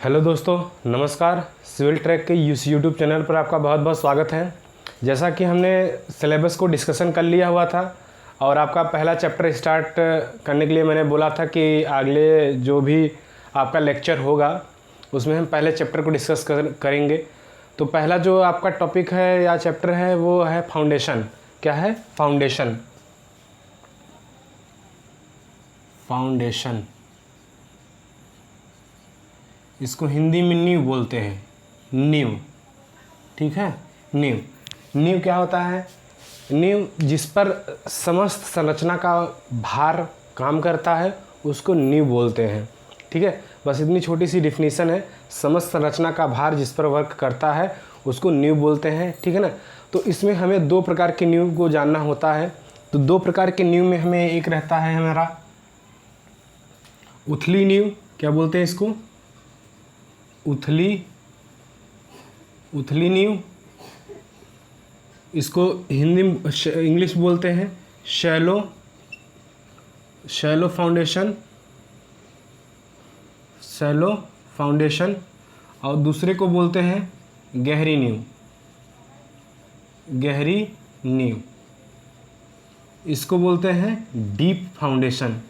Hello दोस्तों, नमस्कार। Civil track के यूट्यूब चैनल पर आपका बहुत बहुत स्वागत है। जैसा कि हमने सिलेबस को डिस्कशन कर लिया हुआ था और आपका पहला चैप्टर स्टार्ट करने के लिए मैंने बोला था कि अगले जो भी आपका लेक्चर होगा उसमें हम पहले चैप्टर को डिस्कस करेंगे। तो पहला जो आपका टॉपिक है या चैप्टर है वो है फाउंडेशन। क्या है? फाउंडेशन। फाउंडेशन, इसको हिंदी में नींव बोलते हैं। नींव, ठीक है। नींव, नींव क्या होता है? नींव जिस पर समस्त संरचना का भार काम करता है उसको नींव बोलते हैं। ठीक है, बस इतनी छोटी सी डिफिनीशन है। समस्त संरचना का भार जिस पर वर्क करता है उसको नींव बोलते हैं। ठीक है ना। तो इसमें हमें दो प्रकार के नींव को जानना होता है। तो दो प्रकार के नींव में हमें एक रहता है हमारा उथली नींव। क्या बोलते हैं इसको? उथली नींव। इसको हिंदी इंग्लिश बोलते हैं शैलो फाउंडेशन। और दूसरे को बोलते हैं गहरी नींव। इसको बोलते हैं डीप फाउंडेशन।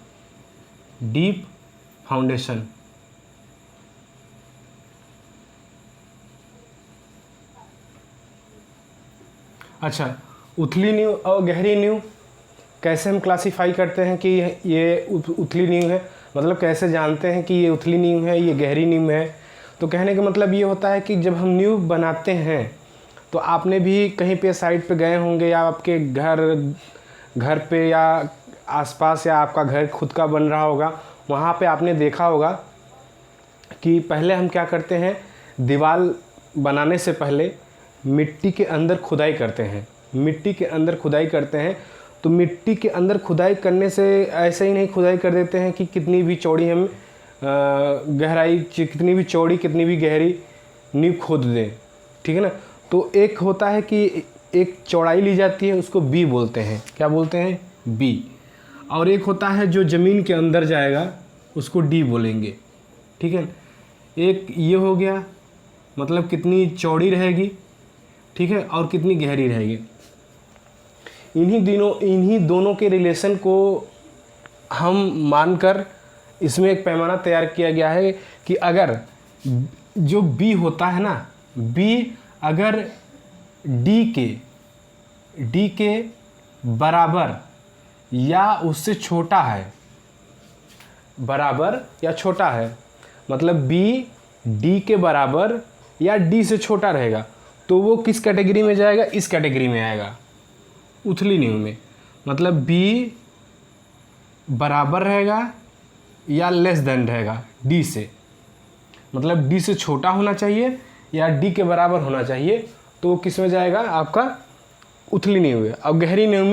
अच्छा, उथली नींव और गहरी नींव कैसे हम क्लासीफाई करते हैं कि ये उथली नींव है? मतलब कैसे जानते हैं कि ये उथली नींव है, ये गहरी नींव है? तो कहने का मतलब ये होता है कि जब हम नींव बनाते हैं तो आपने भी कहीं पे साइड पे गए होंगे या आपके घर पे या आसपास या आपका घर खुद का बन रहा होगा, वहाँ पे आपने देखा होगा कि पहले हम क्या करते हैं, दीवार बनाने से पहले मिट्टी के अंदर खुदाई करते हैं। तो मिट्टी के अंदर खुदाई करने से ऐसे ही नहीं खुदाई कर देते हैं कि कितनी भी चौड़ी हम गहराई, कितनी भी चौड़ी कितनी भी गहरी नींव खोद दें। ठीक है ना। तो एक होता है कि एक चौड़ाई ली जाती है, उसको बी बोलते हैं। क्या बोलते हैं? बी। और एक होता है जो ज़मीन के अंदर जाएगा, उसको डी बोलेंगे। ठीक है। एक ये हो गया, मतलब कितनी चौड़ी रहेगी, ठीक है, और कितनी गहरी रहेगी। इन्हीं दोनों के रिलेशन को हम मानकर इसमें एक पैमाना तैयार किया गया है कि अगर जो बी होता है ना, बी अगर डी के बराबर या उससे छोटा है, मतलब बी डी के बराबर या डी से छोटा रहेगा तो वो किस कैटेगरी में जाएगा? इस कैटेगरी में आएगा, उथली नींव में। मतलब बी बराबर रहेगा या लेस देन रहेगा डी से, मतलब डी से छोटा होना चाहिए या डी के बराबर होना चाहिए, तो वो किस में जाएगा? आपका उथली नींव में। अब गहरी नींव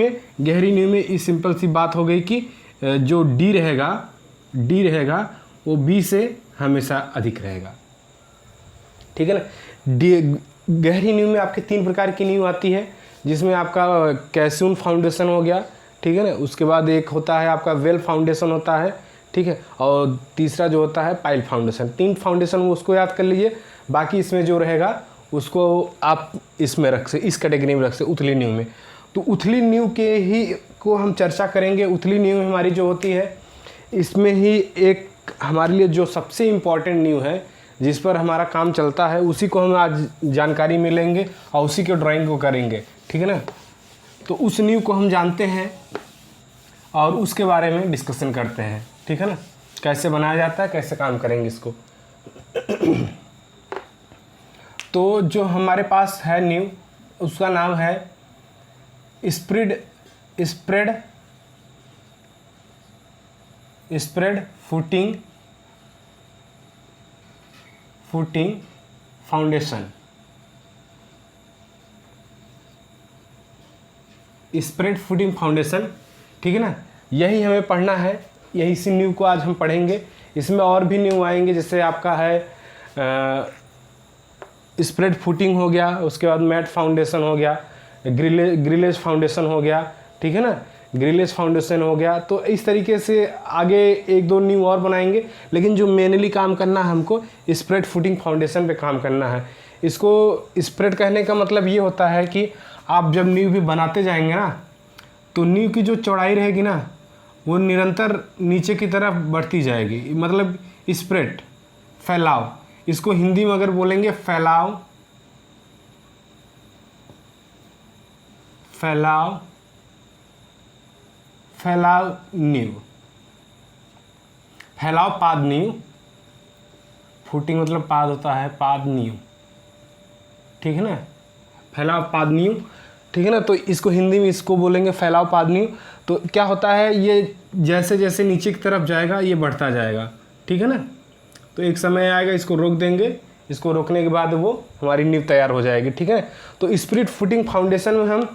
में इस सिंपल सी बात हो गई कि जो डी रहेगा वो बी से हमेशा अधिक रहेगा। ठीक है ना। गहरी नींव में आपके तीन प्रकार की नींव आती है, जिसमें आपका कैल्शियम फाउंडेशन हो गया, ठीक है ना। उसके बाद एक होता है आपका वेल फाउंडेशन होता है, ठीक है, और तीसरा जो होता है पाइल फाउंडेशन। तीन फाउंडेशन वो उसको याद कर लीजिए, बाकी इसमें जो रहेगा उसको आप इसमें इस कैटेगरी में रख सकते, उथली नींव में। तो उथली नींव के ही को हम चर्चा करेंगे। उथली नींव हमारी जो होती है, इसमें ही एक हमारे लिए जो सबसे इम्पॉर्टेंट नींव है जिस पर हमारा काम चलता है, उसी को हम आज जानकारी में लेंगे और उसी के ड्राइंग को करेंगे। ठीक है ना। तो उस नींव को हम जानते हैं और उसके बारे में डिस्कशन करते हैं। ठीक है ना। कैसे बनाया जाता है, कैसे काम करेंगे इसको। तो जो हमारे पास है नींव, उसका नाम है spread footing foundation. Spread footing foundation, ठीक है ना। यही हमें पढ़ना है, यही सी नींव को आज हम पढ़ेंगे। इसमें और भी नींव आएंगे, जैसे आपका है स्प्रेड फुटिंग हो गया, उसके बाद मैट फाउंडेशन हो गया, ग्रिलेज फाउंडेशन हो गया, ठीक है ना। ग्रिलेज फाउंडेशन हो गया। तो इस तरीके से आगे एक दो नींव और बनाएंगे, लेकिन जो मेनली काम करना है हमको स्प्रेड फुटिंग फाउंडेशन पे काम करना है। इसको स्प्रेड कहने का मतलब ये होता है कि आप जब नींव भी बनाते जाएंगे ना, तो नींव की जो चौड़ाई रहेगी ना वो निरंतर नीचे की तरफ बढ़ती जाएगी, मतलब स्प्रेड, फैलाव। इसको हिंदी में अगर बोलेंगे फैलाव, फैलाव, फैलाव नींव, फैलाव पाद नींव। फुटिंग मतलब पाद होता है, पाद नींव, ठीक है ना, फैलाव पाद नींव, ठीक है ना। तो इसको हिंदी में इसको बोलेंगे फैलाव पाद नींव। तो क्या होता है, ये जैसे जैसे नीचे की तरफ जाएगा ये बढ़ता जाएगा, ठीक है ना। तो एक समय आएगा इसको रोक देंगे, इसको रोकने के बाद वो हमारी नींव तैयार हो जाएगी, ठीक है। तो स्प्रेड फुटिंग फाउंडेशन में हम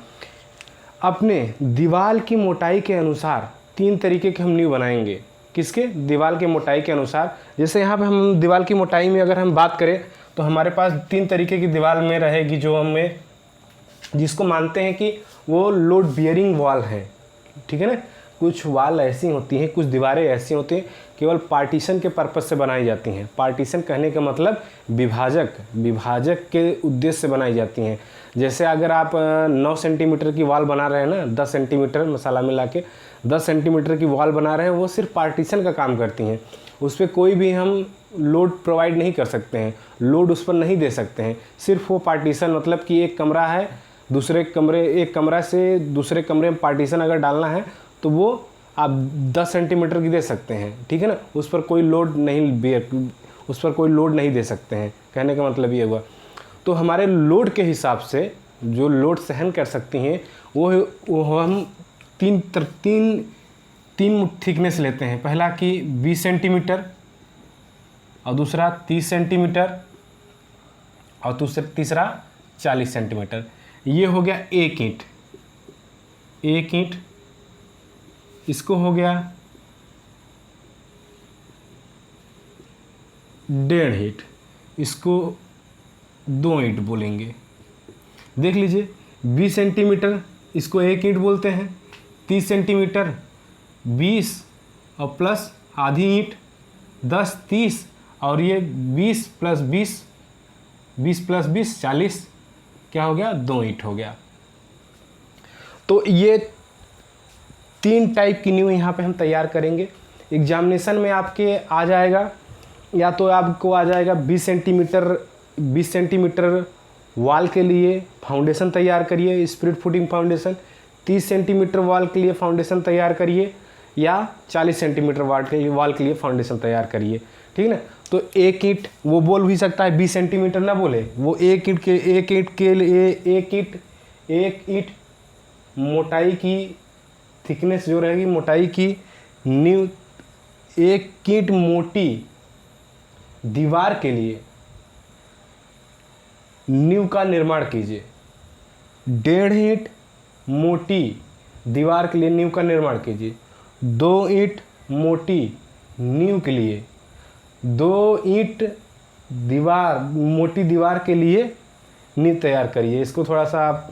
अपने दीवार की मोटाई के अनुसार 3 तरीके के हम नींव बनाएंगे। किसके? दीवार के मोटाई के अनुसार। जैसे यहाँ पे हम दीवार की मोटाई में अगर हम बात करें तो हमारे पास 3 तरीके की दीवार में रहेगी, जो हमें जिसको मानते हैं कि वो लोड बियरिंग वॉल है, ठीक है ना। कुछ वाल ऐसी होती हैं, कुछ दीवारें ऐसी होती हैं केवल पार्टीशन के पर्पस से बनाई जाती हैं। पार्टीशन कहने का मतलब विभाजक के उद्देश्य से बनाई जाती हैं। जैसे अगर आप 9 सेंटीमीटर की वॉल बना रहे हैं ना, 10 सेंटीमीटर मसाला मिला के 10 सेंटीमीटर की वॉल बना रहे हैं, वो सिर्फ पार्टीशन का काम करती हैं। उस पर कोई भी हम लोड प्रोवाइड नहीं कर सकते हैं, लोड उस पर नहीं दे सकते हैं। सिर्फ वो पार्टीशन, मतलब कि एक कमरा है, एक कमरा से दूसरे कमरे में पार्टीशन अगर डालना है तो वो आप 10 सेंटीमीटर की दे सकते हैं, ठीक है ना। उस पर कोई लोड नहीं दे सकते हैं, कहने का मतलब ये हुआ। तो हमारे लोड के हिसाब से जो लोड सहन कर सकती हैं वो हम तीन थिकनेस लेते हैं। पहला कि 20 सेंटीमीटर, और दूसरा 30 सेंटीमीटर, और तीसरा 40 सेंटीमीटर। ये हो गया एक ईंट। इसको हो गया 1.5 ईंट, इसको 2 ईंट बोलेंगे। देख लीजिए, 20 सेंटीमीटर इसको 1 ईंट बोलते हैं, 30 सेंटीमीटर 20 और प्लस आधी ईंट 10 30, और ये 20 प्लस 20 40, क्या हो गया? 2 ईंट हो गया। तो ये 3 टाइप की नींव यहाँ पे हम तैयार करेंगे। एग्जामिनेशन में आपके आ जाएगा, या तो आपको आ जाएगा 20 सेंटीमीटर वॉल के लिए फाउंडेशन तैयार करिए, spread footing foundation. 30 centimetre wall के लिए फाउंडेशन तैयार करिए, या 40 सेंटीमीटर वॉल के लिए फाउंडेशन तैयार करिए, ठीक है ना। तो एक ईंट वो बोल भी सकता है, 20 सेंटीमीटर ना बोले, वो एक ईंट मोटाई की थिकनेस जो रहेगी, मोटाई की नींव, एक ईंट मोटी दीवार के लिए नींव का निर्माण कीजिए। 1.5 ईंट मोटी दीवार के लिए नींव का निर्माण कीजिए। 2 ईंट मोटी नींव के लिए, 2 ईंट मोटी दीवार के लिए नींव तैयार करिए। इसको थोड़ा सा आप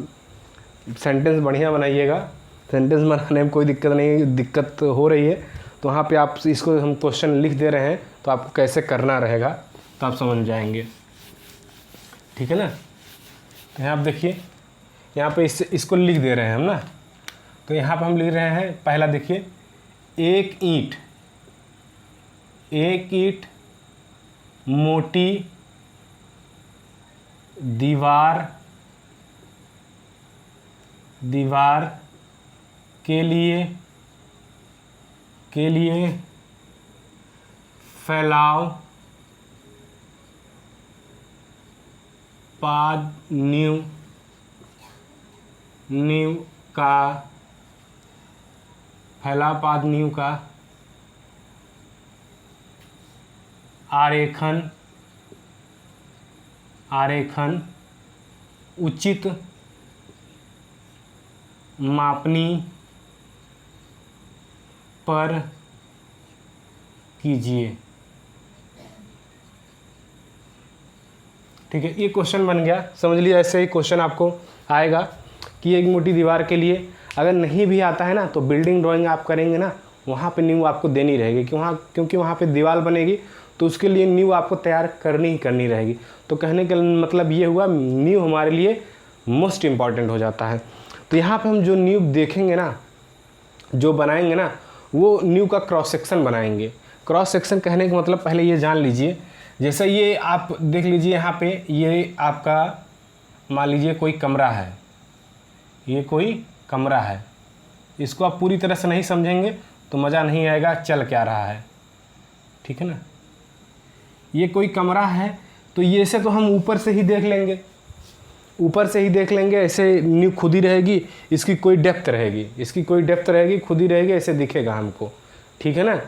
सेंटेंस बढ़िया बनाइएगा। सेंटेंस बनाने में कोई दिक्कत हो रही है तो वहाँ पे आप इसको हम क्वेश्चन लिख दे रहे हैं, तो आपको कैसे करना रहेगा तो आप समझ जाएंगे, ठीक है ना। तो यहाँ आप देखिए, यहाँ पे इसको लिख दे रहे हैं हम ना। तो यहाँ पे हम लिख रहे हैं, पहला देखिए, एक ईंट मोटी दीवार के लिए फैलाव पाद नींव का आरेखन उचित मापनी पर कीजिए, ठीक है। ये क्वेश्चन बन गया, समझ लीजिए। ऐसे ही क्वेश्चन आपको आएगा कि एक मोटी दीवार के लिए अगर नहीं भी आता है ना तो बिल्डिंग ड्राइंग आप करेंगे ना, वहाँ पे नींव आपको देनी रहेगी क्योंकि वहाँ पे दीवार बनेगी, तो उसके लिए नींव आपको तैयार करनी ही करनी रहेगी। तो कहने का मतलब ये हुआ, नींव हमारे लिए मोस्ट इम्पॉर्टेंट हो जाता है। तो यहाँ पे हम जो नींव देखेंगे ना, जो बनाएंगे ना, वो नींव का क्रॉस सेक्शन बनाएंगे। क्रॉस सेक्शन कहने का मतलब पहले ये जान लीजिए, जैसे ये आप देख लीजिए यहाँ पे, ये आपका मान लीजिए कोई कमरा है, ये कोई कमरा है। इसको आप पूरी तरह से नहीं समझेंगे तो मज़ा नहीं आएगा चल क्या रहा है, ठीक है ना। ये कोई कमरा है, तो ये से तो हम ऊपर से ही देख लेंगे, ऊपर से ही देख लेंगे, ऐसे नींव खुद ही रहेगी, इसकी कोई डेप्थ रहेगी, खुद ही रहेगी, ऐसे दिखेगा हमको, ठीक है ना।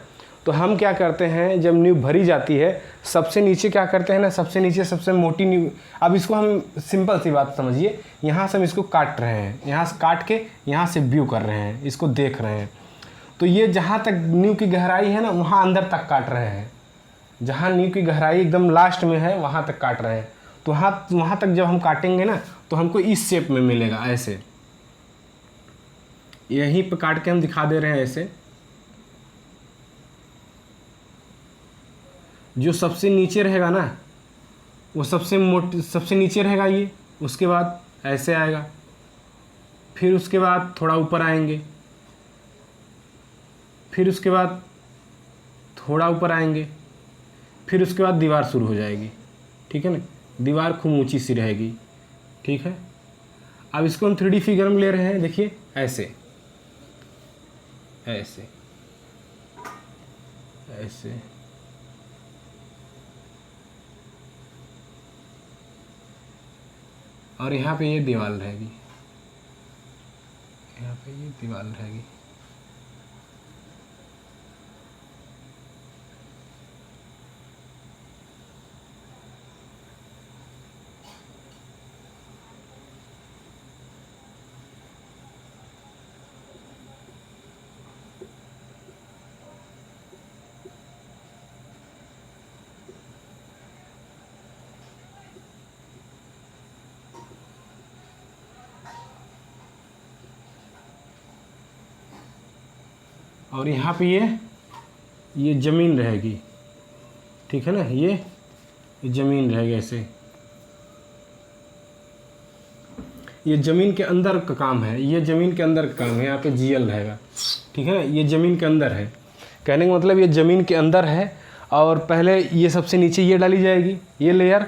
तो हम क्या करते हैं, जब नींव भरी जाती है, सबसे नीचे क्या करते हैं ना, सबसे नीचे सबसे मोटी नींव, अब इसको हम सिंपल सी बात समझिए, यहाँ से हम इसको काट रहे हैं, यहाँ से काट के यहाँ से व्यू कर रहे हैं, इसको देख रहे हैं। तो ये जहाँ तक नींव की गहराई है ना, वहाँ अंदर तक काट रहे हैं, जहाँ नींव की गहराई एकदम लास्ट में है वहाँ तक काट रहे हैं। तो वहाँ तक जब हम काटेंगे ना, तो हमको इस शेप में मिलेगा, ऐसे यहीं पे काट के हम दिखा दे रहे हैं। ऐसे जो सबसे नीचे रहेगा ना, वो सबसे नीचे रहेगा ये, उसके बाद ऐसे आएगा, फिर उसके बाद थोड़ा ऊपर आएंगे, फिर उसके बाद थोड़ा ऊपर आएंगे, फिर उसके बाद दीवार शुरू हो जाएगी, ठीक है ना। दीवार खूब ऊंची सी रहेगी, ठीक है। अब इसको हम 3D फिगर में ले रहे हैं, देखिए ऐसे ऐसे ऐसे, और यहाँ पे ये दीवार रहेगी, यहाँ पे ये दीवार रहेगी। और यहाँ पे ये ज़मीन रहेगी, ठीक है ना, ये ज़मीन रहेगी ऐसे। ये ज़मीन के अंदर का काम है, ये ज़मीन के अंदर का काम है, यहाँ पे जीएल रहेगा, ठीक है ना। ये ज़मीन के अंदर है, कहने का मतलब ये ज़मीन के अंदर है। और पहले ये सबसे नीचे ये डाली जाएगी, ये लेयर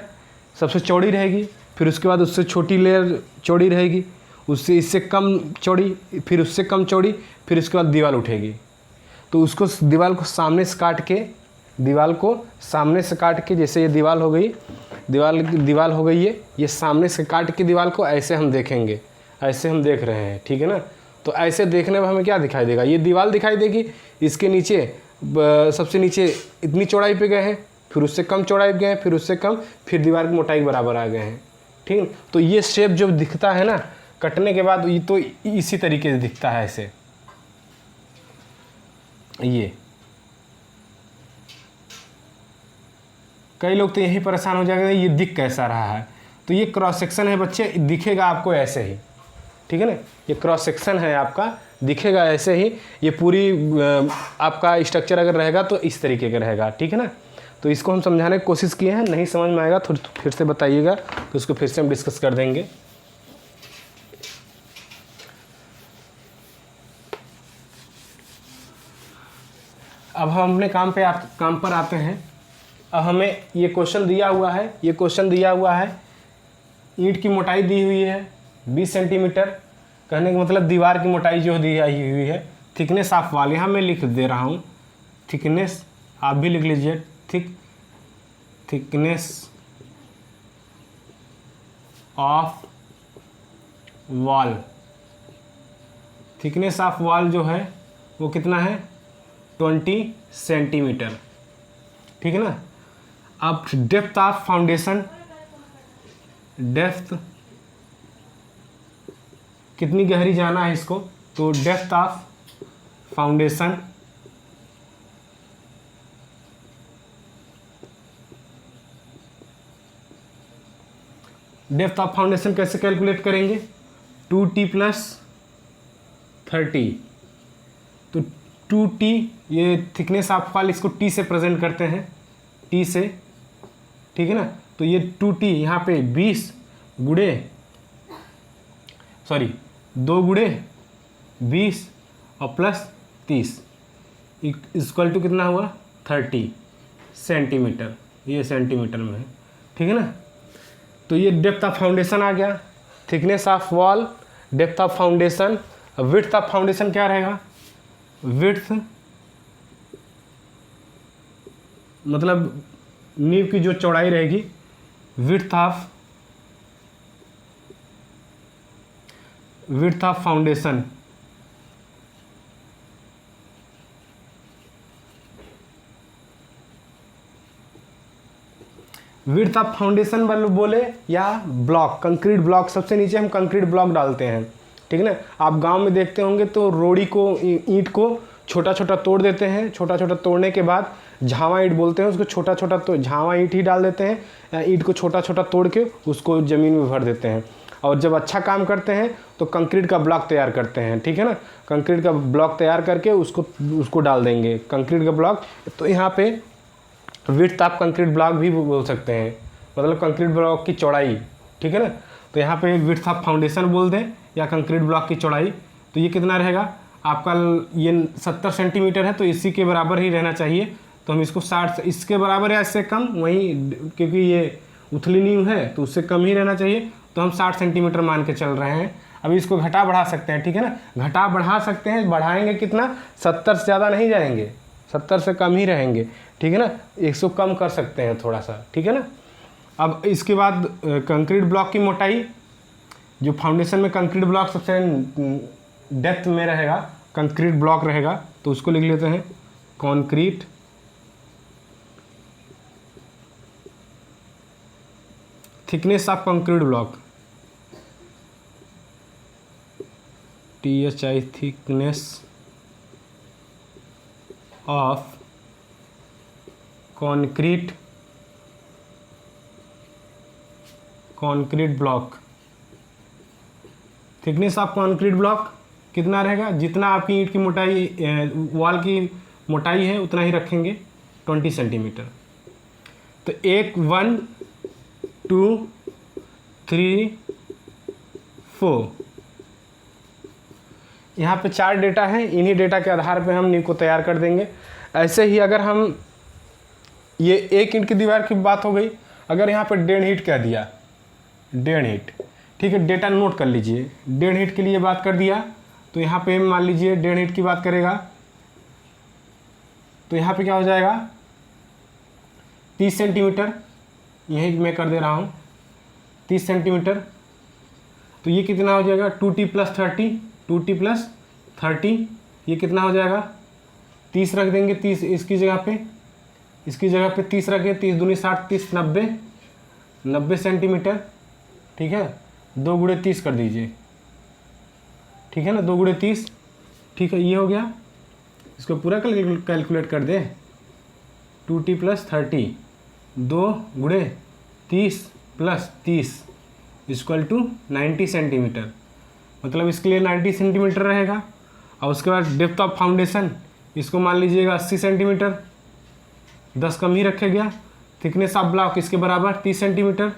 सबसे चौड़ी रहेगी, फिर उसके बाद उससे छोटी लेयर चौड़ी रहेगी, उससे इससे कम चौड़ी, फिर उससे कम चौड़ी, फिर उसके बाद दीवार उठेगी। तो उसको दीवार को सामने से काट के, जैसे ये दीवार हो गई, दीवार हो गई ये सामने से काट के दीवार को ऐसे हम देखेंगे, ऐसे हम देख रहे हैं, ठीक है ना। तो ऐसे देखने में हमें क्या दिखाई देगा, ये दीवार दिखाई देगी, इसके नीचे सबसे नीचे इतनी चौड़ाई पे गए हैं, फिर उससे कम चौड़ाई पे गए हैं, फिर उससे कम, फिर दीवार की मोटाई बराबर आ गए हैं, ठीक है। तो ये शेप जो दिखता है ना कटने के बाद, ये तो इसी तरीके से दिखता है ऐसे। ये कई लोग तो यही परेशान हो जाएंगे ये दिख कैसा रहा है। तो ये क्रॉस सेक्शन है बच्चे, दिखेगा आपको ऐसे ही, ठीक है ना। ये क्रॉस सेक्शन है आपका, दिखेगा ऐसे ही। ये पूरी आपका स्ट्रक्चर अगर रहेगा तो इस तरीके का रहेगा, ठीक है ना। तो इसको हम समझाने की कोशिश किए हैं, नहीं समझ में आएगा तो फिर से बताइएगा, तो इसको फिर से हम डिस्कस कर देंगे। अब हम अपने काम पर आते हैं। अब हमें ये क्वेश्चन दिया हुआ है, ईंट की मोटाई दी हुई है 20 सेंटीमीटर, कहने का मतलब दीवार की मोटाई जो दी हुई है। थिकनेस ऑफ वॉल, यहाँ मैं लिख दे रहा हूँ थिकनेस, आप भी लिख लीजिए, thickness of wall. Thickness of wall जो है वो कितना है, 20 सेंटीमीटर, ठीक है ना। अब डेप्थ ऑफ फाउंडेशन, डेप्थ कितनी गहरी जाना है इसको, तो डेप्थ ऑफ फाउंडेशन कैसे कैलकुलेट करेंगे, 2t + 30, तो 2t, ये थिकनेस ऑफ वॉल इसको t से प्रेजेंट करते हैं, t से, ठीक है ना। तो ये 2t यहाँ पे 20 गुड़े, सॉरी 2 गुड़े 20 और प्लस 30 इक्वल टू कितना हुआ 30 सेंटीमीटर, ये सेंटीमीटर में है, ठीक है ना। तो ये डेप्थ ऑफ फाउंडेशन आ गया, thickness of wall, depth of foundation. Width of foundation क्या रहेगा, विड्थ मतलब नींव की जो चौड़ाई रहेगी, width of foundation, width of foundation बोले या ब्लॉक, कंक्रीट ब्लॉक, सबसे नीचे हम कंक्रीट ब्लॉक डालते हैं, ठीक है ना। आप गांव में देखते होंगे तो रोड़ी को, ईंट को छोटा छोटा तोड़ देते हैं, छोटा छोटा तोड़ने के बाद झावा ईंट बोलते हैं उसको, छोटा छोटा तो झावा ईंट ही डाल देते हैं, ईंट को छोटा छोटा तोड़ के उसको ज़मीन में भर देते हैं। और जब अच्छा काम करते हैं तो कंक्रीट का ब्लॉक तैयार करते हैं, ठीक है ना। कंक्रीट का ब्लॉक तैयार करके उसको डाल देंगे, कंक्रीट का ब्लॉक। तो यहाँ पे विड्थ ऑफ कंक्रीट ब्लॉक भी बोल सकते हैं, मतलब कंक्रीट ब्लॉक की चौड़ाई, ठीक है ना। तो यहाँ पे विड्थ ऑफ फाउंडेशन बोल दें या कंक्रीट ब्लॉक की चौड़ाई, तो ये कितना रहेगा आपका, ये 70 सेंटीमीटर है तो इसी के बराबर ही रहना चाहिए। तो हम इसको 60, इसके बराबर या इससे कम, वहीं क्योंकि ये उथली नींव है तो उससे कम ही रहना चाहिए, तो हम 60 सेंटीमीटर मान के चल रहे हैं। अभी इसको घटा बढ़ा सकते हैं, ठीक है ना, घटा बढ़ा सकते हैं, बढ़ाएंगे कितना, 70 से ज़्यादा नहीं जाएंगे, 70 से कम ही रहेंगे, ठीक है ना। 100 कम कर सकते हैं थोड़ा सा, ठीक है ना। अब इसके बाद कंक्रीट ब्लॉक की मोटाई, जो फाउंडेशन में कंक्रीट ब्लॉक सबसे डेप्थ में रहेगा, कंक्रीट ब्लॉक रहेगा, तो उसको लिख लेते हैं concrete thickness of concrete block, THI thickness of concrete block. Thickness of concrete block कितना रहेगा, जितना आपकी ईंट की मोटाई, वॉल की मोटाई है उतना ही रखेंगे, 20 सेंटीमीटर। तो 1 2 3 4, यहाँ पे 4 डेटा हैं, इन्हीं डेटा के आधार पे हम नींव को तैयार कर देंगे। ऐसे ही अगर हम, ये 1 ईंट की दीवार की बात हो गई, अगर यहाँ पे 1.5 ईंट कह दिया, 1.5 ईंट, ठीक है, डेटा नोट कर लीजिए, 1.5 ईंट के लिए बात कर दिया, तो यहाँ पे मान लीजिए 1.5 ईंट की बात करेगा, तो यहाँ पे क्या हो जाएगा 30 सेंटीमीटर, यही मैं कर दे रहा हूँ 30 सेंटीमीटर। तो ये कितना हो जाएगा 2t + 30, 2t + 30, ये कितना हो जाएगा 30 रख देंगे, 30 इसकी जगह पे, 30 रखें, 30 दूनी 60, 30 90 सेंटीमीटर, ठीक है। 2 × 30 कर दीजिए, ठीक है ना, 2 × 30, ठीक है, ये हो गया। इसको पूरा कैलकुलेट कर दें, 2t + 30, 2 × 30 + 30 = 90 सेंटीमीटर, मतलब इसके लिए 90 सेंटीमीटर रहेगा। और उसके बाद डेप्थ ऑफ फाउंडेशन, इसको मान लीजिएगा 80 सेंटीमीटर, 10 कम ही रखेगा। थिकनेस ऑफ ब्लॉक इसके बराबर 30 सेंटीमीटर,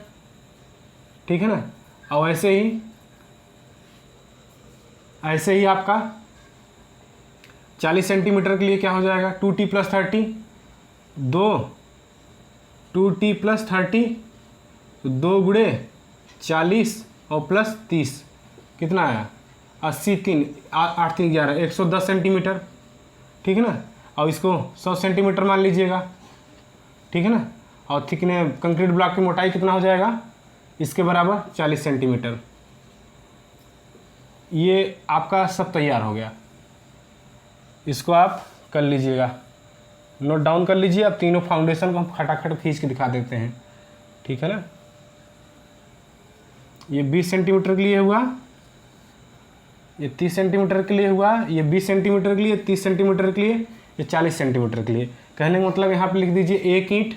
ठीक है ना। और ऐसे ही आपका 40 सेंटीमीटर के लिए क्या हो जाएगा 2t + 30, 2t + 30, 2 × 40 और प्लस 30 कितना आया 80, 3 8 3 11, 110 सेंटीमीटर, ठीक है ना। और इसको 100 सेंटीमीटर मान लीजिएगा, ठीक है ना। और थिकनेस कंक्रीट ब्लॉक की मोटाई कितना हो जाएगा, इसके बराबर 40 सेंटीमीटर। ये आपका सब तैयार हो गया, इसको आप कर लीजिएगा, नोट डाउन कर लीजिए। अब तीनों फाउंडेशन को हम खटाखट खींच के दिखा देते हैं, ठीक है ना। ये 20 सेंटीमीटर के लिए हुआ, ये 30 सेंटीमीटर के लिए हुआ, ये 20 सेंटीमीटर के लिए, 30 सेंटीमीटर के लिए, ये 40 सेंटीमीटर के लिए। कहने का मतलब यहाँ पे लिख दीजिए 1 ईंट,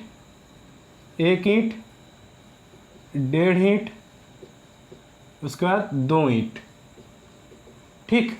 1.5 ईंट, उसके बाद 2 ईंट, ठीक।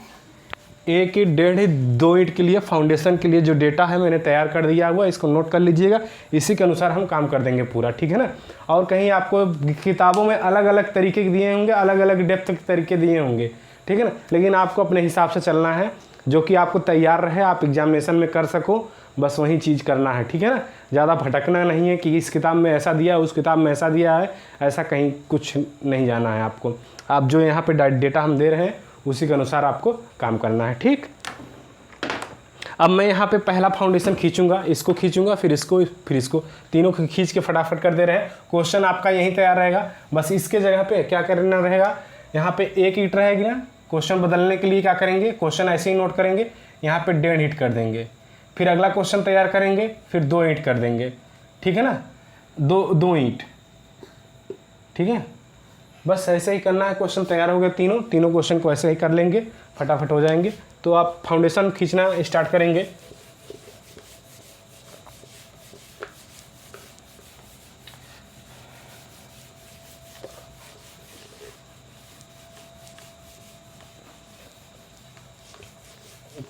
1 ईंट 1.5 ईंट 2 ईंट के लिए फाउंडेशन के लिए जो डेटा है मैंने तैयार कर दिया हुआ, इसको नोट कर लीजिएगा। इसी के अनुसार हम काम कर देंगे पूरा, ठीक है ना। और कहीं आपको किताबों में अलग अलग तरीके के दिए होंगे, अलग अलग डेप्थ के तरीके दिए होंगे, ठीक है ना। लेकिन आपको अपने हिसाब से चलना है, जो कि आपको तैयार रहे, आप एग्जामिनेशन में कर सको, बस वही चीज़ करना है, ठीक है ना। ज़्यादा भटकना नहीं है कि इस किताब में ऐसा दिया, उस किताब में ऐसा दिया है, ऐसा कहीं कुछ नहीं जाना है आपको। आप जो यहाँ पे डेटा हम दे रहे हैं उसी के अनुसार आपको काम करना है, ठीक। अब मैं यहाँ पे पहला फाउंडेशन खींचूंगा, इसको खींचूंगा, फिर इसको, तीनों को खींच के फटाफट कर दे रहे हैं। क्वेश्चन आपका यहीं तैयार रहेगा, बस इसके जगह पे क्या करना रहेगा, यहाँ पे 1 ईंट रहेगी ना, क्वेश्चन बदलने के लिए क्या करेंगे, क्वेश्चन ऐसे ही नोट करेंगे, यहाँ पे 1.5 ईंट कर देंगे, फिर अगला क्वेश्चन तैयार करेंगे, फिर 2 ईंट कर देंगे, ठीक है ना, 2 ईंट, ठीक है। बस ऐसे ही करना है। क्वेश्चन तैयार हो गए, तीनों क्वेश्चन को ऐसे ही कर लेंगे, फटाफट हो जाएंगे। तो आप फाउंडेशन खींचना स्टार्ट करेंगे।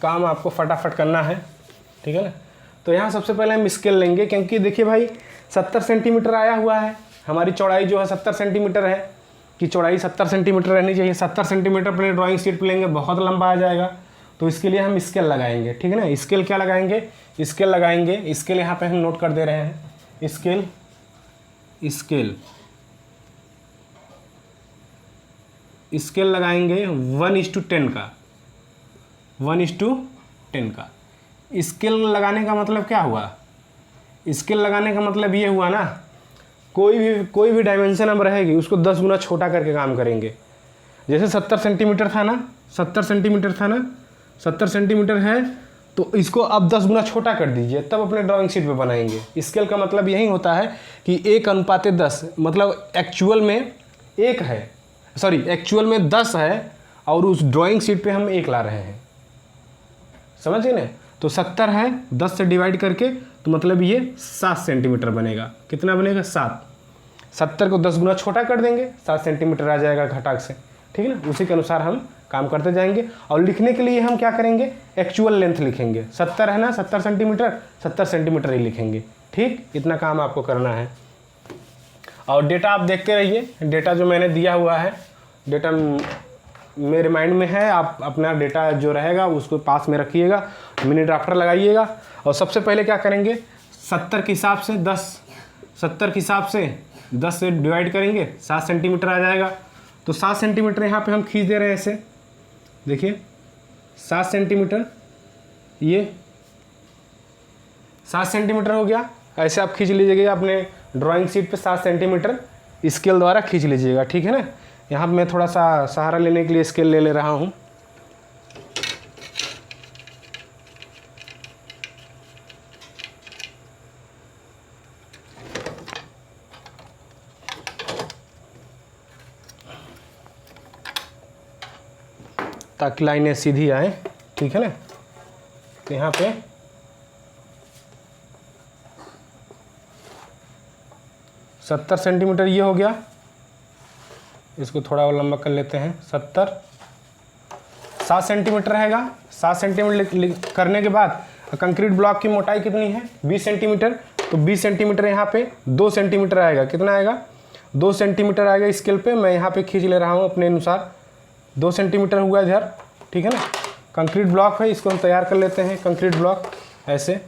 काम आपको फटाफट करना है, ठीक है ना। तो यहाँ सबसे पहले हम स्केल लेंगे, क्योंकि देखिए भाई 70 सेंटीमीटर आया हुआ है, हमारी चौड़ाई जो है 70 सेंटीमीटर है, कि चौड़ाई 70 सेंटीमीटर रहनी चाहिए। 70 सेंटीमीटर अपने ड्राइंग शीट पर लेंगे, बहुत लंबा आ जाएगा, तो इसके लिए हम स्केल लगाएंगे, ठीक है ना। स्केल क्या लगाएंगे, स्केल लगाएंगे, स्केल यहाँ पे हम नोट कर दे रहे हैं, स्केल स्केल लगाएंगे 1:10 का, 1:10 का। स्केल लगाने का मतलब क्या हुआ, स्केल लगाने का मतलब ये हुआ ना, कोई भी डायमेंशन हम रहेगी उसको 10 गुना छोटा करके काम करेंगे। जैसे 70 सेंटीमीटर था ना, 70 सेंटीमीटर है, तो इसको अब 10 गुना छोटा कर दीजिए, तब अपने ड्राइंग शीट पे बनाएंगे। स्केल का मतलब यही होता है कि 1:10, मतलब एक्चुअल में 1 है, एक्चुअल में 10 है, और उस ड्राइंग शीट पे हम 1 ला रहे हैं, समझ गए ना। तो 70 है, 10 से डिवाइड करके, तो मतलब ये 7 सेंटीमीटर बनेगा। कितना बनेगा, 7। 70 को 10 गुना छोटा कर देंगे, 7 सेंटीमीटर आ जाएगा घटाक से, ठीक है ना। उसी के अनुसार हम काम करते जाएंगे। और लिखने के लिए हम क्या करेंगे, एक्चुअल लेंथ लिखेंगे। 70 है ना, 70 सेंटीमीटर, 70 सेंटीमीटर ही लिखेंगे, ठीक। इतना काम आपको करना है। और डेटा आप देखते रहिए, डेटा जो मैंने दिया हुआ है, डेटा मेरे माइंड में है, आप अपना डेटा जो रहेगा उसको पास में रखिएगा, मिनी ड्राफ्टर लगाइएगा। और सबसे पहले क्या करेंगे, 70 के हिसाब से 10 से डिवाइड करेंगे, 7 सेंटीमीटर आ जाएगा। तो 7 सेंटीमीटर यहाँ पे हम खींच दे रहे हैं ऐसे, देखिए 7 सेंटीमीटर, ये 7 सेंटीमीटर हो गया। ऐसे आप खींच लीजिएगा अपने ड्राइंग शीट पे, 7 सेंटीमीटर स्केल द्वारा खींच लीजिएगा, ठीक है ना। यहाँ मैं थोड़ा सा सहारा लेने के लिए स्केल ले रहा हूँ। ताकि लाइनें सीधी आए, ठीक है ना। तो यहाँ पे 70 सेंटीमीटर ये हो गया, इसको थोड़ा और लंबा कर लेते हैं। 7 सेंटीमीटर रहेगा। 7 सेंटीमीटर करने के बाद कंक्रीट ब्लॉक की मोटाई कितनी है, 20 सेंटीमीटर। तो 20 सेंटीमीटर यहाँ पे 2 सेंटीमीटर आएगा, कितना आएगा, 2 सेंटीमीटर आएगा स्केल पे। मैं यहाँ पे खींच ले रहा हूँ अपने अनुसार, 2 सेंटीमीटर हुआ इधर, ठीक है ना। कंक्रीट ब्लॉक है, इसको हम तैयार कर लेते हैं। कंक्रीट ब्लॉक ऐसे,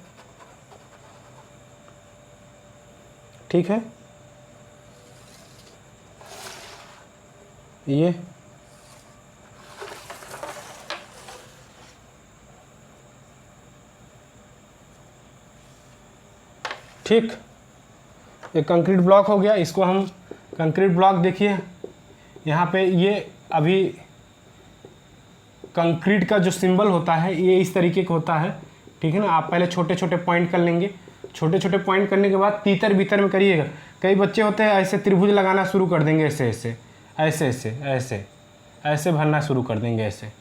ठीक है, ये ठीक, एक कंक्रीट ब्लॉक हो गया। इसको हम कंक्रीट ब्लॉक, देखिए यहाँ पे ये अभी कंक्रीट का जो सिंबल होता है ये इस तरीके का होता है, ठीक है ना। आप पहले छोटे छोटे पॉइंट कर लेंगे, छोटे छोटे पॉइंट करने के बाद तीतर भीतर में करिएगा। कई बच्चे होते हैं ऐसे त्रिभुज लगाना शुरू कर देंगे, ऐसे ऐसे ऐसे ऐसे ऐसे ऐसे भरना शुरू कर देंगे, ऐसे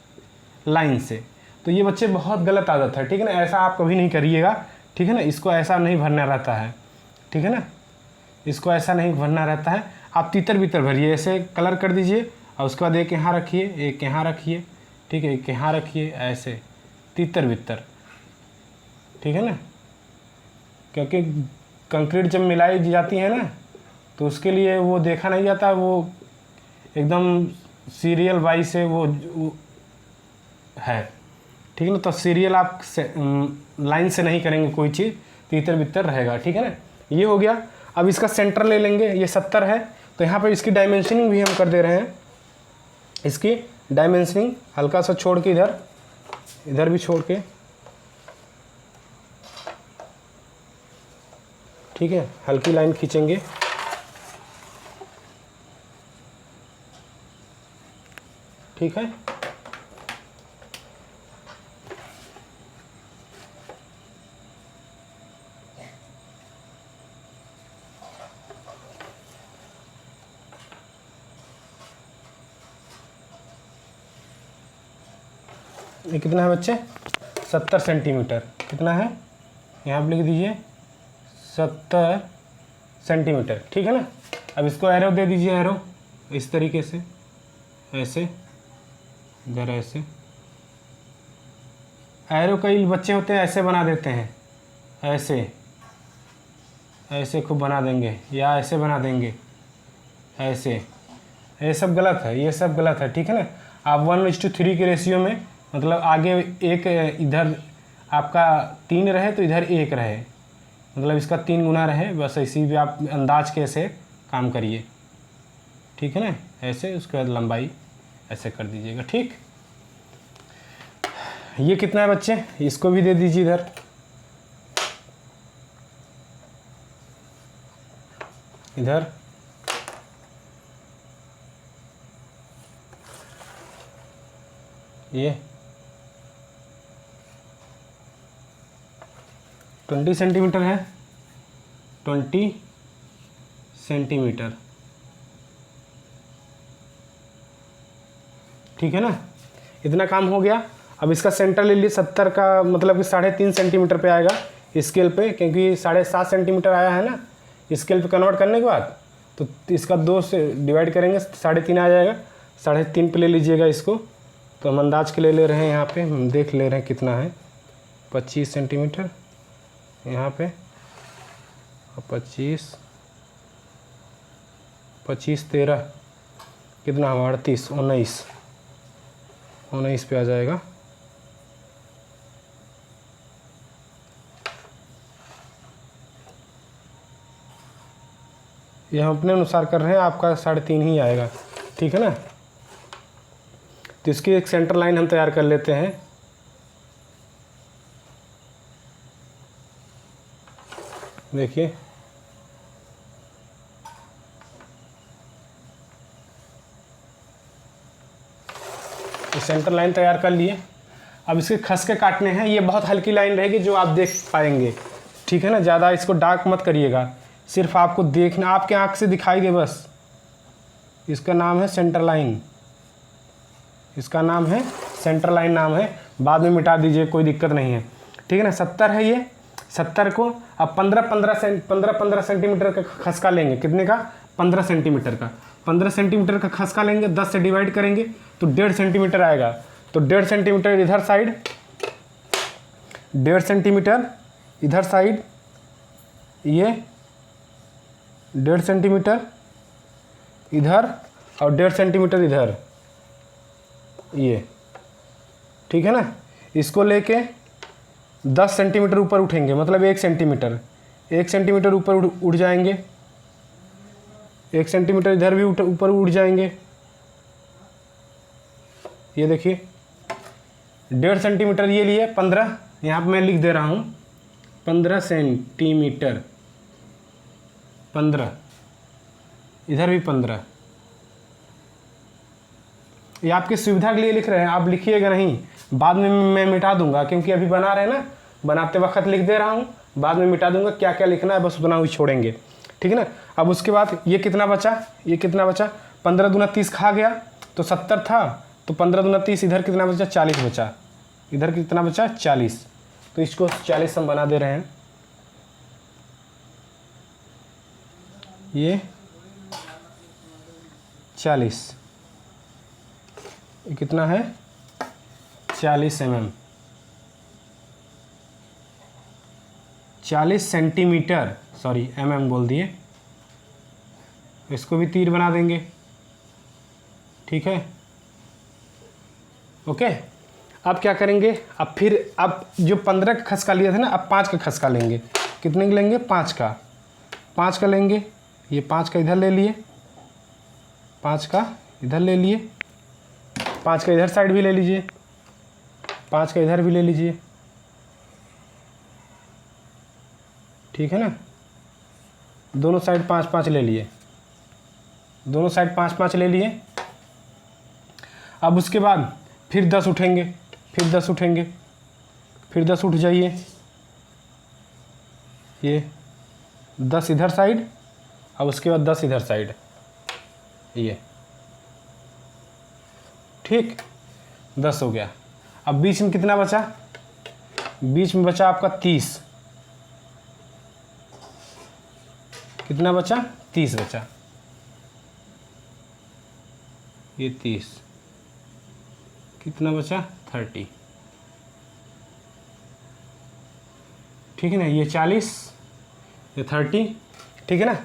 लाइन से। तो ये बच्चे बहुत गलत आदत है, ठीक है ना। ऐसा आप कभी नहीं करिएगा, ठीक है ना। इसको ऐसा नहीं भरना रहता है, ठीक है ना, इसको ऐसा नहीं भरना रहता है। आप तीतर भीतर भरिए, ऐसे कलर कर दीजिए, और उसके बाद एक यहाँ रखिए, एक यहाँ रखिए, ठीक है, कि यहाँ रखिए ऐसे तितर बितर, ठीक है ना, क्योंकि कंक्रीट जब मिलाई जाती है ना तो उसके लिए वो देखा नहीं जाता, वो एकदम सीरियल वाइज से वो है, ठीक है ना। तो सीरियल आप लाइन से नहीं करेंगे कोई चीज़, तितर बितर रहेगा, ठीक है ना। ये हो गया। अब इसका सेंटर ले लेंगे, ये 70 है, तो यहाँ पर इसकी डायमेंशनिंग भी हम कर दे रहे हैं। इसकी डायमेंशनिंग हल्का सा छोड़ के इधर भी छोड़ के, ठीक है, हल्की लाइन खींचेंगे, ठीक है। ये कितना है बच्चे? 70 सेंटीमीटर। कितना है यहाँ पर लिख दीजिए, 70 सेंटीमीटर, ठीक है ना। अब इसको एरो दे दीजिए, एरो इस तरीके से, ऐसे इधर ऐसे। एरो कई बच्चे होते हैं ऐसे बना देते हैं, ऐसे ऐसे खूब बना देंगे, या ऐसे बना देंगे, ऐसे। ये सब गलत है, ये सब गलत है, ठीक है ना। आप 1:3 के रेशियो में, मतलब आगे एक, इधर आपका 3 रहे तो इधर 1 रहे, मतलब इसका 3 गुना रहे, बस इसी भी आप अंदाज के ऐसे काम करिए, ठीक है ना। ऐसे, उसके बाद लंबाई ऐसे कर दीजिएगा, ठीक। ये कितना है बच्चे? इसको भी दे दीजिए इधर, इधर ये 20 सेंटीमीटर है, 20 सेंटीमीटर, ठीक है ना। इतना काम हो गया। अब इसका सेंटर ले लीजिए, 70 का मतलब कि 3.5 सेंटीमीटर पे आएगा स्केल पे, क्योंकि 7.5 सेंटीमीटर आया है ना स्केल पे कन्वर्ट करने के बाद, तो इसका 2 से डिवाइड करेंगे, 3.5 आ जाएगा। 3.5 पे ले लीजिएगा इसको, तो हम अंदाज के ले रहे हैं, यहाँ पे हम देख ले रहे हैं कितना है, 25 सेंटीमीटर यहाँ पे, और 25 13 कितना है, 38 19 पे आ जाएगा। ये हम अपने अनुसार कर रहे हैं, आपका 3.5 ही आएगा, ठीक है ना। तो इसकी एक सेंटर लाइन हम तैयार कर लेते हैं। देखिए, सेंटर लाइन तैयार कर लिए। अब इसके खस के काटने हैं। ये बहुत हल्की लाइन रहेगी जो आप देख पाएंगे, ठीक है ना। ज़्यादा इसको डार्क मत करिएगा, सिर्फ आपको देखना, आपके आँख से दिखाई दे बस। इसका नाम है सेंटर लाइन, इसका नाम है सेंटर लाइन नाम है, बाद में मिटा दीजिए, कोई दिक्कत नहीं है, ठीक है ना। 70 है ये, 70 को अब 15 सेंटीमीटर का खसका लेंगे। कितने का? 15 सेंटीमीटर का। 15 सेंटीमीटर का खसका लेंगे, 10 से डिवाइड करेंगे तो 1.5 सेंटीमीटर आएगा। तो 1.5 सेंटीमीटर इधर साइड, 1.5 सेंटीमीटर इधर साइड, ये 1.5 सेंटीमीटर इधर और 1.5 सेंटीमीटर इधर, ये, ठीक है ना। इसको लेके 10 सेंटीमीटर ऊपर उठेंगे, मतलब 1 सेंटीमीटर, 1 सेंटीमीटर ऊपर उठ जाएंगे, 1 सेंटीमीटर इधर भी ऊपर उठ जाएंगे। ये देखिए 1.5 सेंटीमीटर ये लिए, 15, यहाँ पर मैं लिख दे रहा हूँ 15 सेंटीमीटर, 15, इधर भी 15। ये आपकी सुविधा के लिए लिख रहे हैं, आप लिखिएगा नहीं, बाद में मैं मिटा दूंगा, क्योंकि अभी बना रहे हैं ना, बनाते वक्त लिख दे रहा हूँ, बाद में मिटा दूंगा। क्या क्या लिखना है बस उतना ही छोड़ेंगे, ठीक है ना। अब उसके बाद ये कितना बचा, ये कितना बचा, 15 दूना 30 खा गया, तो 70 था, तो 15 दूना 30, इधर कितना बचा, 40 बचा, इधर कितना बचा, 40। तो इसको 40 हम बना दे रहे हैं। ये 40, ये कितना है, 40 mm, 40 सेंटीमीटर, सॉरी mm बोल दिए, इसको भी तीर बना देंगे। ठीक है, ओके। अब क्या करेंगे, अब जो 15 का खसका लिया था ना, अब 5 का खसका लेंगे। कितने का लेंगे, 5 का, 5 का लेंगे। ये 5 का इधर ले लिए, 5 का इधर ले लिए, 5 का इधर साइड भी ले लीजिए, 5 का इधर भी ले लीजिए। ठीक है ना, दोनों साइड 5-5 ले लिए, दोनों साइड 5-5 ले लिए। अब उसके बाद फिर 10 उठेंगे, फिर 10 उठेंगे, फिर 10 उठ जाइए। ये 10 इधर साइड, अब उसके बाद 10 इधर साइड, ये ठीक, 10 हो गया। अब बीच में कितना बचा, बीच में बचा आपका 30। कितना बचा, 30 बचा, ये 30, कितना बचा, 30। ठीक है ना, ये 40, ये 30। ठीक है ना।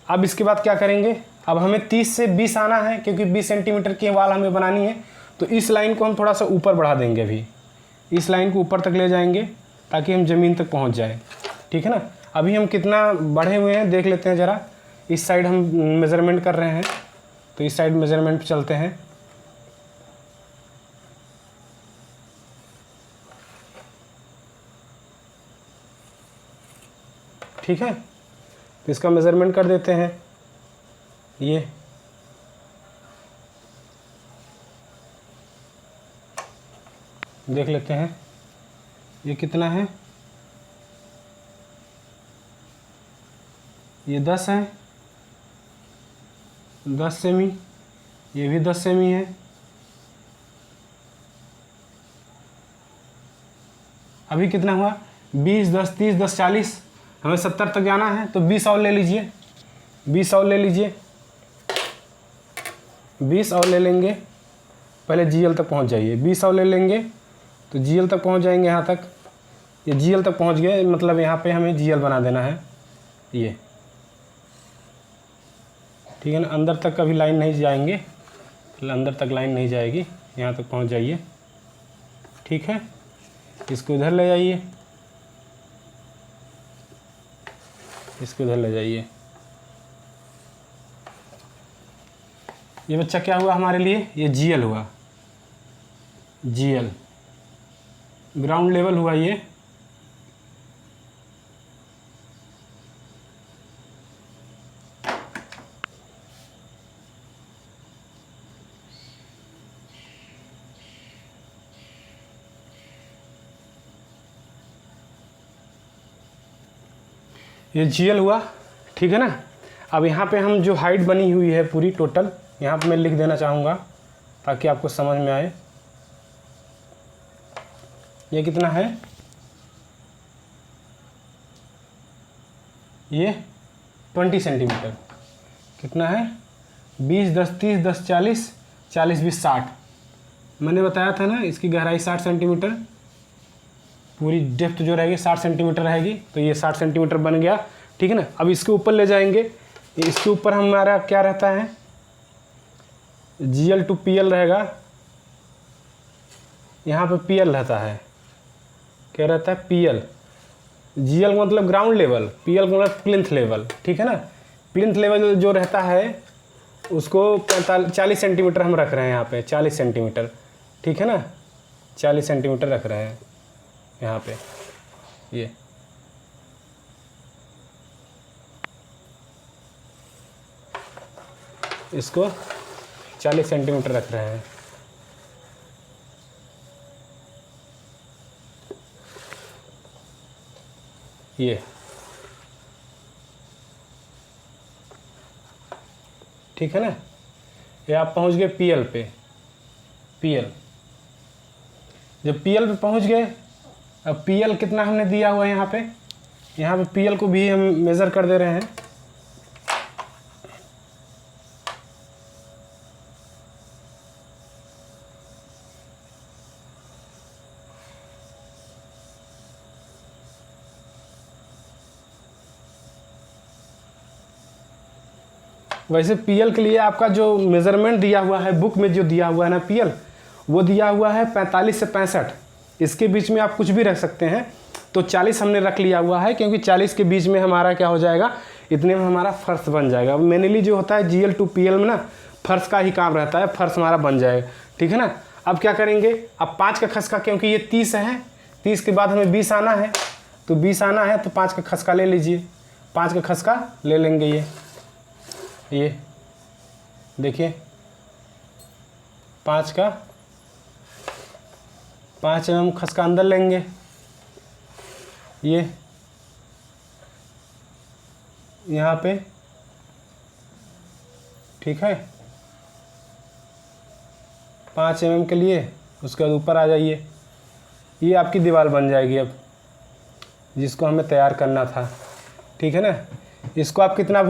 अब इसके बाद क्या करेंगे, अब हमें 30 से 20 आना है, क्योंकि 20 सेंटीमीटर की वाल हमें बनानी है। तो इस लाइन को हम थोड़ा सा ऊपर बढ़ा देंगे, अभी इस लाइन को ऊपर तक ले जाएंगे ताकि हम ज़मीन तक पहुंच जाए। ठीक है ना। अभी हम कितना बढ़े हुए हैं देख लेते हैं ज़रा। इस साइड हम मेज़रमेंट कर रहे हैं, तो इस साइड मेज़रमेंट पे चलते हैं। ठीक है, तो इसका मेज़रमेंट कर देते हैं। ये देख लेते हैं, ये कितना है, ये 10 है, 10 सेमी, ये भी 10 सेमी है। अभी कितना हुआ, 20, 10, 30, 10, 40, हमें 70 तक जाना है। तो 20 और ले लीजिए, 20 और ले लीजिए, 20 और ले लेंगे। पहले जीएल तक पहुंच जाइए, 20 और ले लेंगे तो जीएल तक पहुंच जाएंगे। यहाँ तक, ये जीएल तक पहुंच गए, मतलब यहाँ पे हमें जीएल बना देना है ये। ठीक है ना, अंदर तक कभी लाइन नहीं जाएंगे, अंदर तक लाइन नहीं जाएगी, यहाँ तक पहुँच जाइए। ठीक है, इसको इधर ले जाइए, इसको इधर ले जाइए। ये बच्चा क्या हुआ हमारे लिए, ये जीएल हुआ, जीएल ग्राउंड लेवल हुआ ये। ये जीएल हुआ। ठीक है ना। अब यहाँ पे हम जो हाइट बनी हुई है पूरी टोटल, यहाँ पे मैं लिख देना चाहूँगा ताकि आपको समझ में आए। ये कितना है, ये 20 सेंटीमीटर। कितना है, 20, 10, 30, 10, 40, 40, 20, 60। मैंने बताया था ना इसकी गहराई 60 सेंटीमीटर, पूरी डेप्थ जो रहेगी 60 सेंटीमीटर रहेगी। तो ये 60 सेंटीमीटर बन गया। ठीक है ना। अब इसके ऊपर ले जाएंगे, इसके ऊपर हमारा क्या रहता है, जीएल टू पीएल रहेगा। यहाँ पे पीएल रहता है, क्या रहता है, पीएल। जीएल मतलब ग्राउंड लेवल, पीएल मतलब प्लिंथ लेवल। ठीक है ना। प्लिंथ लेवल जो रहता है उसको 40 सेंटीमीटर हम रख रहे हैं यहाँ पे, 40 सेंटीमीटर। ठीक है ना, 40 सेंटीमीटर रख रहे हैं यहाँ पे। ये इसको 40 सेंटीमीटर रख रहे हैं। ये ठीक है ना। ये आप पहुंच गए पीएल पे, पीएल। जब पीएल पे पहुंच गए, अब पीएल कितना हमने दिया हुआ है यहाँ पे पीएल को भी हम मेज़र कर दे रहे हैं। वैसे पीएल के लिए आपका जो मेज़रमेंट दिया हुआ है बुक में, जो दिया हुआ है ना पीएल, वो दिया हुआ है 45 से 65। इसके बीच में आप कुछ भी रख सकते हैं। तो 40 हमने रख लिया हुआ है, क्योंकि 40 के बीच में हमारा क्या हो जाएगा, इतने में हमारा फर्श बन जाएगा। मेनली जो होता है GL टू PL में ना फर्श का ही काम रहता है, फर्श हमारा बन जाएगा, ठीक है ना। अब क्या करेंगे, अब 5 का खसका, क्योंकि ये 30 है, 30 के बाद हमें 20 आना है, तो 20 आना है तो 5 का खसका ले लीजिए, 5 का खसका ले लेंगे। ये देखिए 5 mm खसका अंदर लेंगे, ये यहाँ पे, ठीक है, 5 mm के लिए। उसके बाद ऊपर आ जाइए, ये आपकी दीवार बन जाएगी अब, जिसको हमें तैयार करना था, ठीक है ना। इसको आप कितना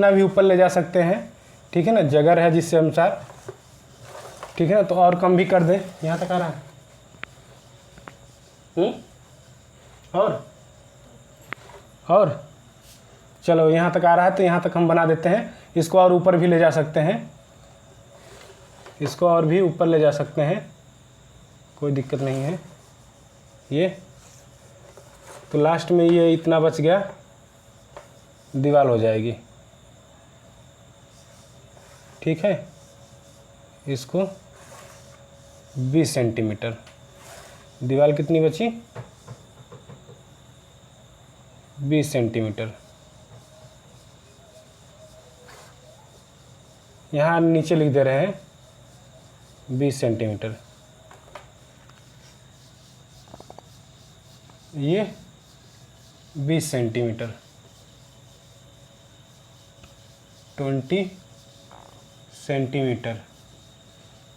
भी ऊपर ले जा सकते हैं, ठीक है ना, जगह है जिससे अनुसार, ठीक है ना। तो और कम भी कर दें, यहाँ तक आ रहा है। और चलो यहाँ तक आ रहा है, तो यहाँ तक हम बना देते हैं। इसको और ऊपर भी ले जा सकते हैं, इसको और भी ऊपर ले जा सकते हैं, कोई दिक्कत नहीं है। ये तो लास्ट में ये इतना बच गया, दीवार हो जाएगी, ठीक है। इसको 20 सेंटीमीटर, दीवार कितनी बची, 20 सेंटीमीटर। यहाँ नीचे लिख दे रहे हैं 20 सेंटीमीटर। ये 20 सेंटीमीटर, 20 सेंटीमीटर,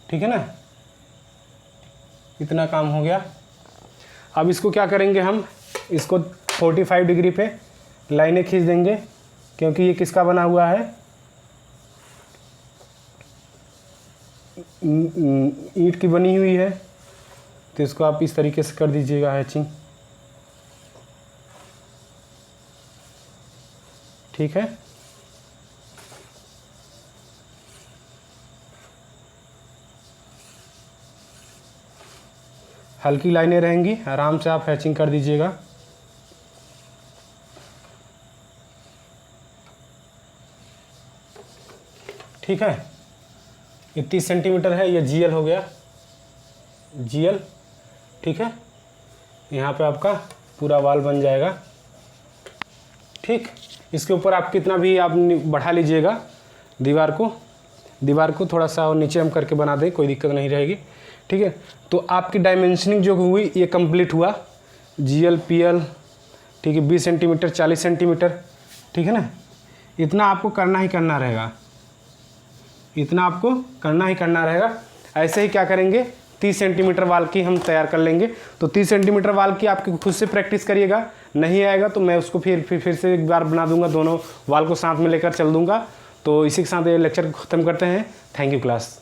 ठीक है ना। इतना काम हो गया। अब इसको क्या करेंगे, हम इसको 45 डिग्री पे लाइनें खींच देंगे, क्योंकि ये किसका बना हुआ है, ईंट की बनी हुई है। तो इसको आप इस तरीके से कर दीजिएगा हैचिंग, ठीक है। हल्की लाइनें रहेंगी, आराम से आप हैचिंग कर दीजिएगा। ठीक है, ये 30 सेंटीमीटर है, ये GL हो गया, GL, ठीक है। यहाँ पे आपका पूरा वाल बन जाएगा, ठीक। इसके ऊपर आप कितना भी आप बढ़ा लीजिएगा दीवार को थोड़ा सा और नीचे हम करके बना दें, कोई दिक्कत नहीं रहेगी, ठीक है। तो आपकी डायमेंशनिंग जो हुई ये कंप्लीट हुआ, GL PL, ठीक है, 20 सेंटीमीटर, 40 सेंटीमीटर, ठीक है ना। इतना आपको करना ही करना रहेगा, इतना आपको करना ही करना रहेगा। ऐसे ही क्या करेंगे, 30 सेंटीमीटर वाल की हम तैयार कर लेंगे। तो 30 सेंटीमीटर वाल की आपकी खुद से प्रैक्टिस करिएगा, नहीं आएगा तो मैं उसको फिर से एक बार बना दूंगा, दोनों वाल को साथ में लेकर चल दूंगा। तो इसी के साथ ये लेक्चर ख़त्म करते हैं। Thank you class.